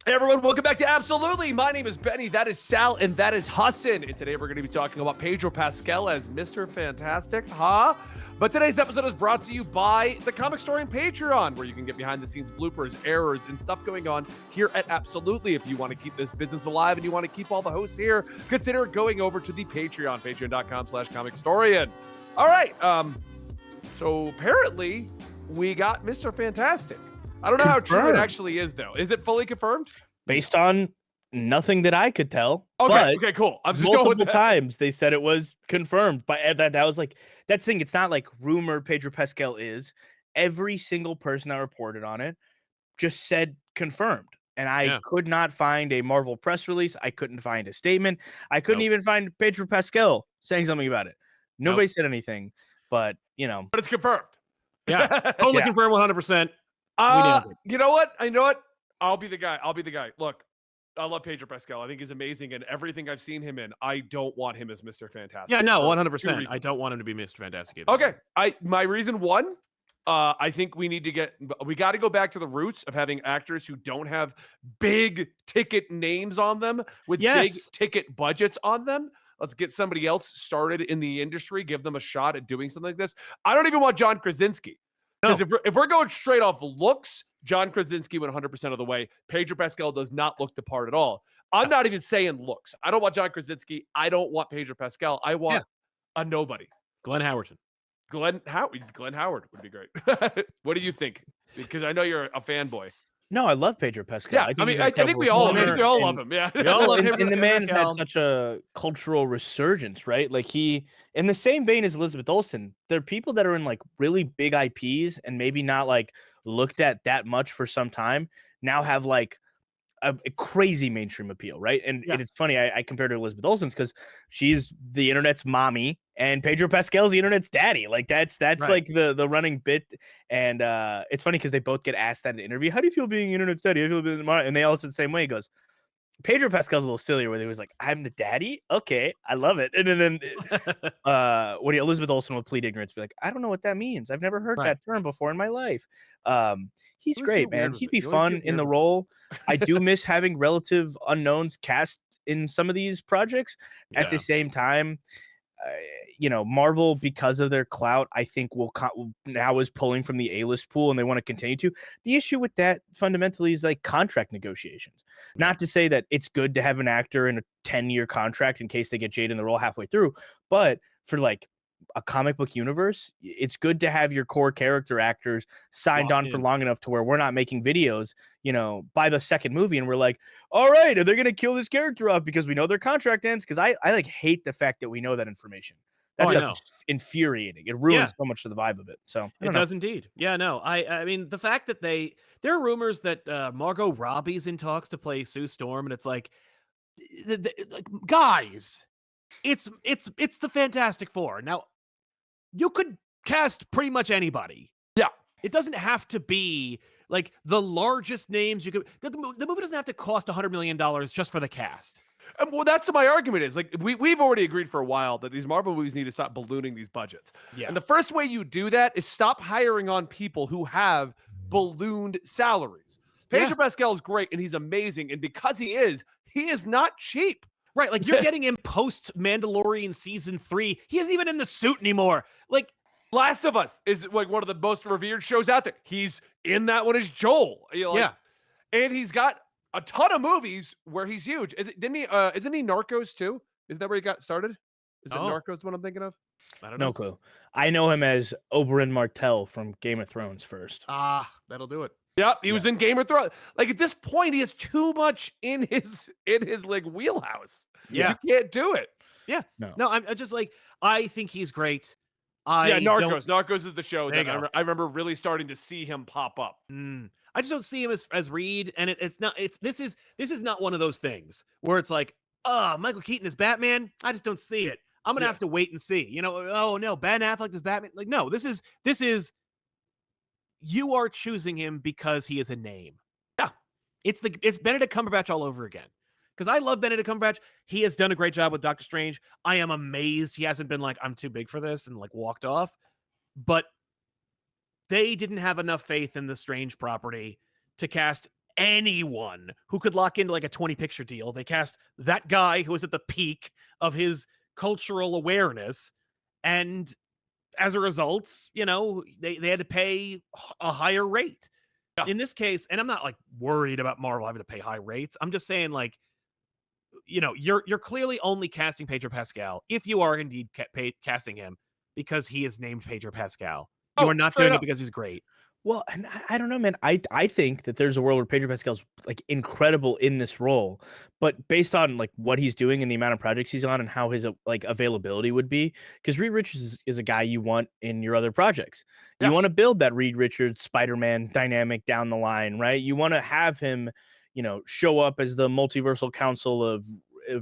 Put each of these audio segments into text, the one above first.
Hey everyone, welcome back to Absolutely. My name is Benny, that is Sal, and that is Hassan. And today we're going to be talking about Pedro Pascal as Mr. Fantastic, But today's episode is brought to you by the Comic Story and Patreon, where you can get behind the scenes bloopers, errors, and stuff going on here at Absolutely. If you want to keep this business alive and you want to keep all the hosts here, consider going over to the Patreon, patreon.com/comicstorian. All right, so apparently we got Mr. Fantastic. I don't know how true it actually is, though. Is it fully confirmed? Based on nothing that I could tell. Okay, cool. I'm just multiple going with times they said it was confirmed. But that was like, that's the thing. It's not like rumor Pedro Pascal is. Every single person that reported on it just said confirmed. And I could not find a Marvel press release. I couldn't find a statement. I couldn't even find Pedro Pascal saying something about it. Nobody said anything, but But it's confirmed. Yeah, totally confirmed 100%. You know what? I'll be the guy. Look, I love Pedro Pascal. I think he's amazing, and everything I've seen him in, I don't want him as Mr. Fantastic. Yeah, no, 100%. I don't want him to be Mr. Fantastic either. Okay, my reason one, I think we got to go back to the roots of having actors who don't have big ticket names on them with big ticket budgets on them. Let's get somebody else started in the industry, give them a shot at doing something like this. I don't even want John Krasinski. Because if we're going straight off looks, John Krasinski went 100% of the way. Pedro Pascal does not look the part at all. I'm not even saying looks. I don't want John Krasinski. I don't want Pedro Pascal. I want a nobody. Glenn Howerton. Glenn Howard would be great. What do you think? Because I know you're a fanboy. no, I love Pedro Pascal. Yeah, I think we all love him. Yeah, We all love him. And the man has had such a cultural resurgence, right? Like in the same vein as Elizabeth Olsen, there are people that are in like really big IPs and maybe not like looked at that much for some time now have like a crazy mainstream appeal, right? And it's funny, I compared her to Elizabeth Olsen's because she's the internet's mommy and Pedro Pascal's the internet's daddy. Like that's right. Like the running bit. And it's funny because they both get asked that in an interview. How do you feel being internet's daddy? How do you feel being and they all said the same way. He goes, Pedro Pascal's a little sillier where he was like, I'm the daddy? Okay, I love it. And then when Elizabeth Olsen would plead ignorance, be like, I don't know what that means. I've never heard that term before in my life. He's great, man. He'd be fun in the role. I do miss having relative unknowns cast in some of these projects. At the same time, Marvel, because of their clout, I think now is pulling from the A-list pool, and they want to continue to. The issue with that fundamentally is like contract negotiations. Not to say that it's good to have an actor in a 10-year contract in case they get jaded in the role halfway through, but for like a comic book universe, it's good to have your core character actors signed on for long enough to where we're not making videos, by the second movie and we're like, all right, are they going to kill this character off because we know their contract ends? Because I like hate the fact that we know that information. That's infuriating. It ruins so much of the vibe of it. So it does indeed. Yeah, no. I mean, the fact that there are rumors that Margot Robbie's in talks to play Sue Storm, and it's like guys, it's the Fantastic Four. Now, you could cast pretty much anybody. Yeah. It doesn't have to be like the largest names you could. The movie doesn't have to cost $100 million just for the cast. Well, that's what my argument is. Like we've already agreed for a while that these Marvel movies need to stop ballooning these budgets. Yeah. And the first way you do that is stop hiring on people who have ballooned salaries. Pedro Pascal is great and he's amazing. And because he is not cheap. Right, like you're getting him post Mandalorian season 3. He isn't even in the suit anymore. Like Last of Us is like one of the most revered shows out there. He's in that one as Joel. And he's got a ton of movies where he's huge. Isn't he Narcos too? Is that where he got started? Is it Narcos what I'm thinking of? I don't know. No clue. I know him as Oberyn Martell from Game of Thrones first. That'll do it. Yeah, he was in Game of Thrones. Like at this point, he has too much in his like wheelhouse. Yeah, you can't do it. Yeah, no. I'm just like, I think he's great. Narcos. Narcos is the show that I remember really starting to see him pop up. I just don't see him as Reed, and it's not. This is not one of those things where it's like, Michael Keaton is Batman. I just don't see it. I'm gonna have to wait and see. Oh no, Ben Affleck is Batman. Like no, this is. You are choosing him because he is a name. Yeah. It's Benedict Cumberbatch all over again. Because I love Benedict Cumberbatch. He has done a great job with Doctor Strange. I am amazed he hasn't been like, I'm too big for this and like walked off. But they didn't have enough faith in the Strange property to cast anyone who could lock into like a 20 picture deal. They cast that guy who was at the peak of his cultural awareness, and as a result, they had to pay a higher rate. Yeah. In this case, and I'm not like worried about Marvel having to pay high rates. I'm just saying, like, you're clearly only casting Pedro Pascal if you are indeed casting him because he is named Pedro Pascal. You Oh, are not straight doing up. it because he's great. Well, and I don't know, man. I think that there's a world where Pedro Pascal's like incredible in this role, but based on like what he's doing and the amount of projects he's on and how his like availability would be, because Reed Richards is a guy you want in your other projects. You Yeah. want to build that Reed Richards Spider-Man dynamic down the line, right? You want to have him, show up as the multiversal council of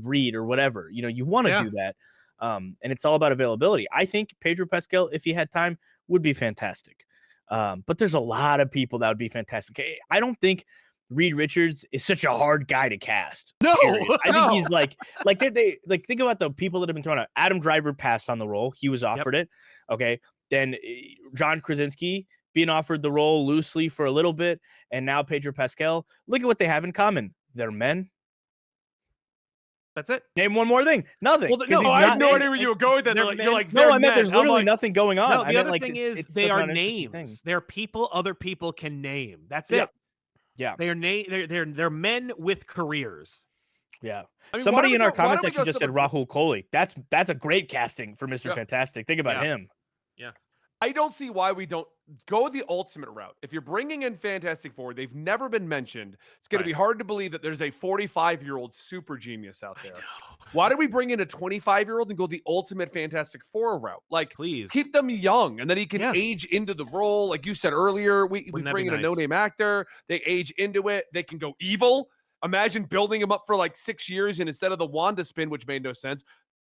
Reed or whatever. You want to Yeah. do that. And it's all about availability. I think Pedro Pascal, if he had time, would be fantastic. But there's a lot of people that would be fantastic. I don't think Reed Richards is such a hard guy to cast. No, period. I think no. he's like they like think about the people that have been thrown out. Adam Driver passed on the role. He was offered it. Okay. Then John Krasinski being offered the role loosely for a little bit, and now Pedro Pascal. Look at what they have in common. They're men. That's it. Name one more thing. Nothing. Well, 'cause no, he's I not- had no idea where you were going with that. they're You're men. like, No, they're I meant there's men. I'm literally like, nothing going on. No, I the meant, other like, thing it's is such they an are uninteresting thing. names. They're people other people can name. That's Yeah. it. Yeah. They are they're men with careers. Yeah. I mean, why Somebody don't in we our go- why comments don't we section go just said someone- Rahul Kohli. That's a great casting for Mr. Yeah. Fantastic. Think about Yeah. him. I don't see why we don't go the ultimate route. If you're bringing in Fantastic Four, they've never been mentioned. It's going to be hard to believe that there's a 45-year-old super genius out there. Why do we bring in a 25-year-old and go the ultimate Fantastic Four route? Like, Please. keep them young, and then he can Yeah. age into the role. Like you said earlier, we Wouldn't that bring be in a nice? no-name actor. They age into it. They can go evil. Imagine building him up for like 6 years, and instead of the Wanda spin, which made no sense,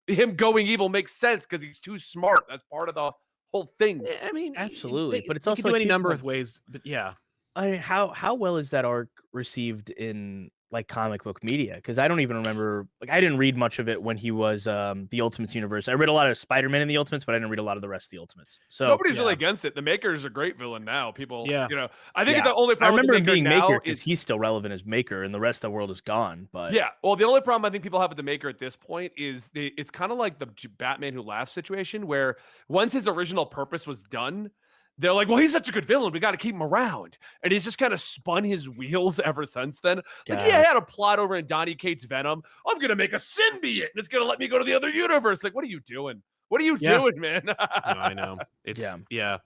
him going evil makes sense because he's too smart. That's part of the whole thing. I mean, Absolutely, but it's you also can do like any people number like- of ways. But yeah, I mean, how well is that arc received in like comic book media? Because I don't even remember. Like, I didn't read much of it when he was the Ultimates universe. I read a lot of Spider-Man in the Ultimates, but I didn't read a lot of the rest of the Ultimates. So Nobody's really against it. The Maker is a great villain now. People, Yeah. I think Yeah. the only I problem remember with him the being Maker Maker now because is he's still relevant as Maker, and the rest of the world is gone. But yeah. Well, the only problem I think people have with the Maker at this point is it's kind of like the Batman Who Laughs situation, where once his original purpose was done, they're like, well, he's such a good villain, we got to keep him around, and he's just kind of spun his wheels ever since then. Like, God. yeah, I had a plot over in Donny Cates' Venom. I'm gonna make a symbiote, and it's gonna let me go to the other universe. Like, what are you doing? What are you Yeah. doing, man? no, I know. It's Yeah.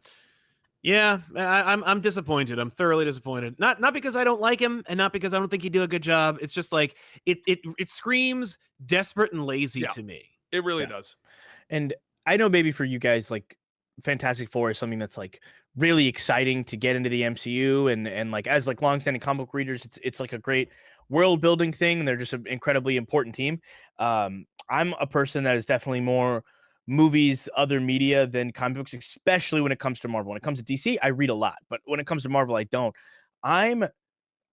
yeah. I'm disappointed. I'm thoroughly disappointed. Not because I don't like him, and not because I don't think he'd do a good job. It's just like it screams desperate and lazy Yeah. to me. It really Yeah. does. And I know maybe for you guys, like Fantastic Four is something that's like really exciting to get into the MCU, and like as like longstanding comic book readers, it's like a great world building thing. They're just an incredibly important team. I'm a person that is definitely more movies, other media than comic books, especially when it comes to Marvel. When it comes to DC, I read a lot, but when it comes to Marvel, I don't. I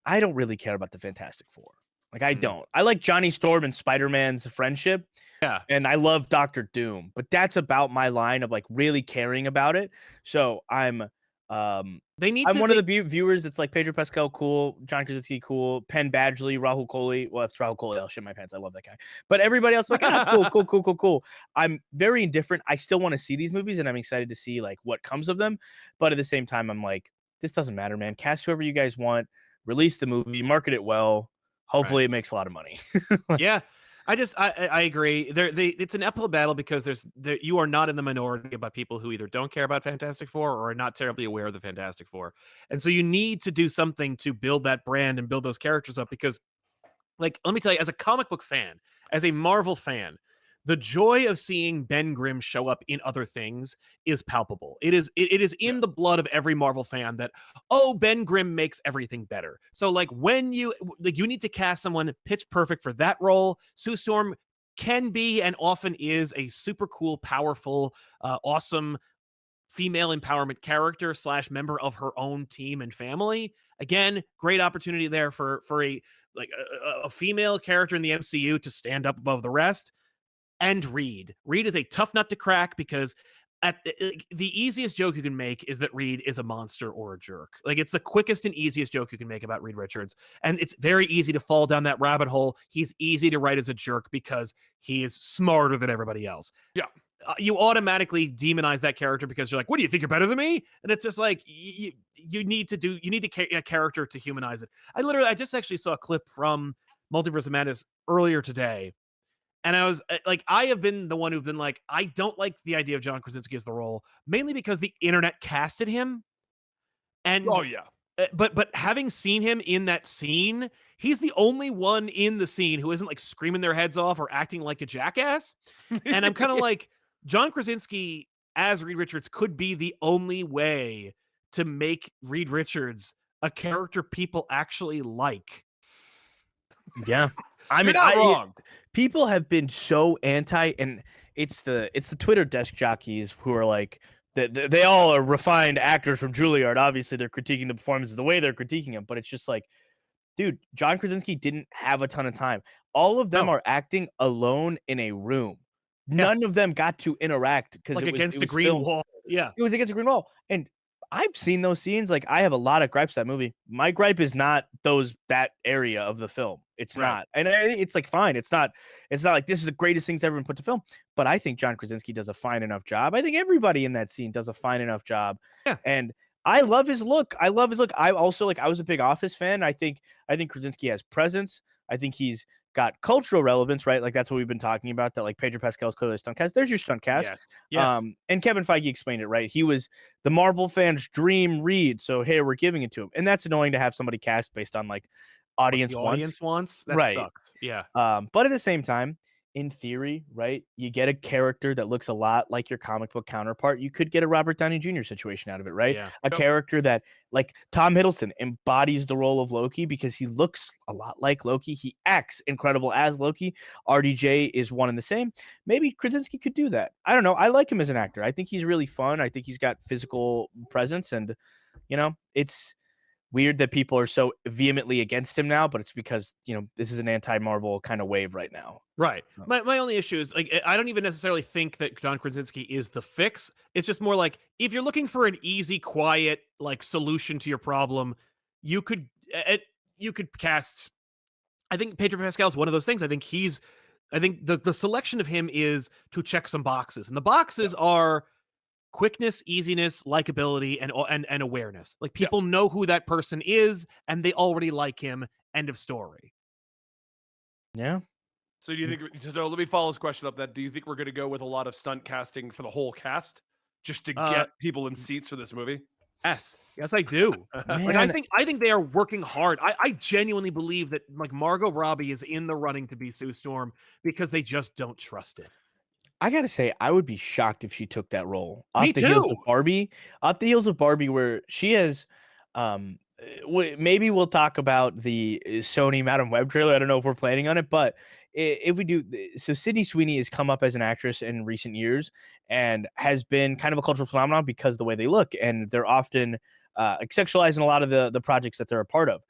don't really care about the Fantastic Four. Like, I don't. I like Johnny Storm and Spider-Man's friendship. Yeah. And I love Doctor Doom, but that's about my line of like really caring about it. So I'm They need. one of the viewers that's like Pedro Pascal, cool, John Krasinski, cool, Penn Badgley, Rahul Kohli. Well, that's Rahul Kohli. I'll shit my pants. I love that guy. But everybody else, like, cool. I'm very indifferent. I still want to see these movies, and I'm excited to see like what comes of them. But at the same time, I'm like, this doesn't matter, man. Cast whoever you guys want, release the movie, market it well. Hopefully, it makes a lot of money. Yeah. I agree. It's an uphill battle because you are not in the minority about people who either don't care about Fantastic Four or are not terribly aware of the Fantastic Four. And so you need to do something to build that brand and build those characters up because, like, let me tell you, as a comic book fan, as a Marvel fan, the joy of seeing Ben Grimm show up in other things is palpable. It is in the blood of every Marvel fan that, oh, Ben Grimm makes everything better. So like when you need to cast someone pitch perfect for that role. Sue Storm can be and often is a super cool, powerful, awesome female empowerment character / member of her own team and family. Again, great opportunity there for a female character in the MCU to stand up above the rest. And Reed is a tough nut to crack because the easiest joke you can make is that Reed is a monster or a jerk. Like, it's the quickest and easiest joke you can make about Reed Richards. And it's very easy to fall down that rabbit hole. He's easy to write as a jerk because he is smarter than everybody else. Yeah. You automatically demonize that character because you're like, what do you think, you're better than me? And it's just like, you need a character to humanize it. I just actually saw a clip from Multiverse of Madness earlier today. And I was like, I have been the one who've been like, I don't like the idea of John Krasinski as the role, mainly because the internet casted him. And Oh yeah. but having seen him in that scene, he's the only one in the scene who isn't like screaming their heads off or acting like a jackass. And I'm kind of like, John Krasinski as Reed Richards could be the only way to make Reed Richards a character people actually like. Yeah. I You're mean, not wrong. People have been so anti, and it's the Twitter desk jockeys who are like, they all are refined actors from Juilliard. Obviously, they're critiquing the performances the way they're critiquing him, but it's just like, dude, John Krasinski didn't have a ton of time. All of them No. are acting alone in a room. None of them got to interact because Like it was against a was green filmed. wall. Yeah. It was against a green wall. And I've seen those scenes. Like, I have a lot of gripes to that movie. My gripe is not that area of the film. It's Right. not. And it's like, fine. It's not like this is the greatest thing's ever been put to film. But I think John Krasinski does a fine enough job. I think everybody in that scene does a fine enough job. Yeah. And I love his look. I also, like, I was a big Office fan. I think Krasinski has presence. I think he's got cultural relevance, right? Like, that's what we've been talking about, that like Pedro Pascal is clearly a stunt cast. There's your stunt cast. Yes. And Kevin Feige explained it, right? He was the Marvel fans' dream Reed, so hey, we're giving it to him. And that's annoying to have somebody cast based on like audience the wants. audience wants. That Right. sucks. Yeah. But at the same time, in theory, right, you get a character that looks a lot like your comic book counterpart. You could get a Robert Downey Jr. situation out of it, right? Yeah. A character that, like Tom Hiddleston, embodies the role of Loki because he looks a lot like Loki. He acts incredible as Loki. RDJ is one and the same. Maybe Krasinski could do that. I don't know. I like him as an actor. I think he's really fun. I think he's got physical presence, and it's weird that people are so vehemently against him now, but it's because this is an anti-Marvel kind of wave right now. Right. My only issue is, like, I don't even necessarily think that John Krasinski is the fix. It's just more like, if you're looking for an easy, quiet, like, solution to your problem, you could cast. I think Pedro Pascal is one of those things. I think the selection of him is to check some boxes, and the boxes are quickness, easiness, likability, and awareness. Like, people know who that person is, and they already like him. End of story. Yeah. So do you think? So let me follow this question up. That do you think we're going to go with a lot of stunt casting for the whole cast, just to get people in seats for this movie? Yes, I do. Man. Like, I think they are working hard. I genuinely believe that, like, Margot Robbie is in the running to be Sue Storm because they just don't trust it. I gotta say, I would be shocked if she took that role. Me Off the heels of too. Barbie, where she has, maybe we'll talk about the Sony Madam Web trailer. I don't know if we're planning on it, but if we do, so Sydney Sweeney has come up as an actress in recent years and has been kind of a cultural phenomenon because of the way they look, and they're often sexualized in a lot of the projects that they're a part of.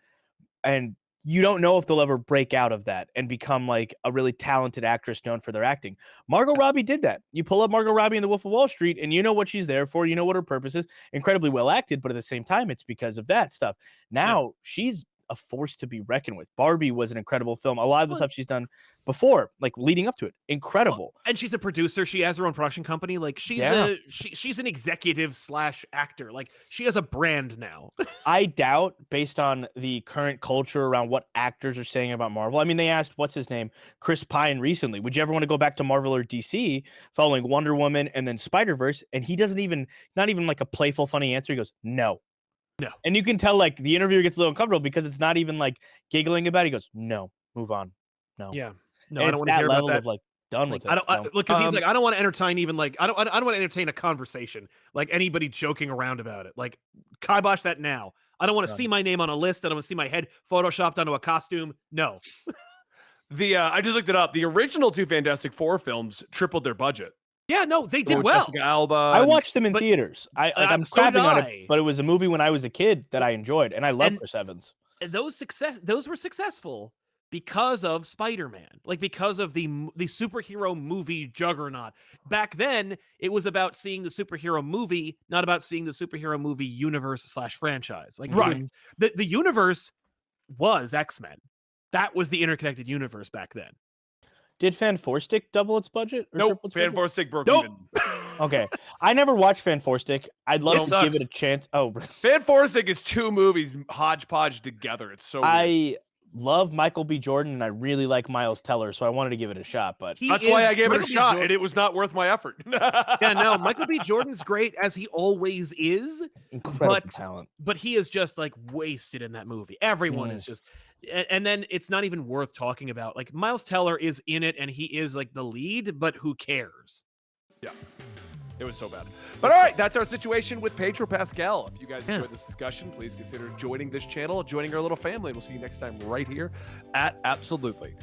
And you don't know if they'll ever break out of that and become like a really talented actress known for their acting. Margot Robbie did that. You pull up Margot Robbie in The Wolf of Wall Street and you know what she's there for. You know what her purpose is. Incredibly well acted, but at the same time, it's because of that stuff. Now she's a force to be reckoned with. Barbie was an incredible film. A lot of the stuff she's done before, like leading up to it, incredible. And she's a producer. She has her own production company. Like, she's an executive / actor. Like, she has a brand now. I doubt, based on the current culture around what actors are saying about Marvel. I mean, they asked, what's his name, Chris Pine recently, would you ever want to go back to Marvel or DC following Wonder Woman and then Spider-Verse? And he doesn't not even like a playful, funny answer. He goes, no. And you can tell, like, the interviewer gets a little uncomfortable because it's not even like giggling about it. He goes, no, move on. No. Yeah. No, And I don't want to hear about that. of like done with it. I don't because he's like, I don't want to entertain even like I don't want to entertain a conversation, like anybody joking around about it. Like, kibosh that now. I don't want to see my name on a list. I don't want to see my head photoshopped onto a costume. No. I just looked it up. The original two Fantastic Four films tripled their budget. Yeah, no, they did With well. Jessica Alba. I watched them in theaters. I'm so crapping did on I. it, but it was a movie when I was a kid that I enjoyed, and I love Chris Evans. Those were successful. because of Spider-Man, like because of the superhero movie juggernaut. Back then, it was about seeing the superhero movie, not about seeing the superhero movie universe / franchise. Like it was, the universe was X-Men. That was the interconnected universe back then. Did Fan Four Stick double its budget? Or Nope, triple its Fan budget? Four Stick broke Nope. even. Okay, I never watched Fan Four Stick. I'd love It to sucks. give it a chance. Oh, Fan Four Stick is 2 movies hodgepodge together. It's so weird. I love Michael B. Jordan and I really like Miles Teller, so I wanted to give it a shot. But That's why I gave it a Michael B. shot, Jordan- and it was not worth my effort. Yeah, no, Michael B. Jordan's great as he always is, incredible talent. but he is just like wasted in that movie. Everyone is just, and then it's not even worth talking about. Like Miles Teller is in it and he is like the lead, but who cares? Yeah. It was so bad. But all right, that's our situation with Pedro Pascal. If you guys enjoyed this discussion, please consider joining this channel, joining our little family. We'll see you next time right here at Absolutely.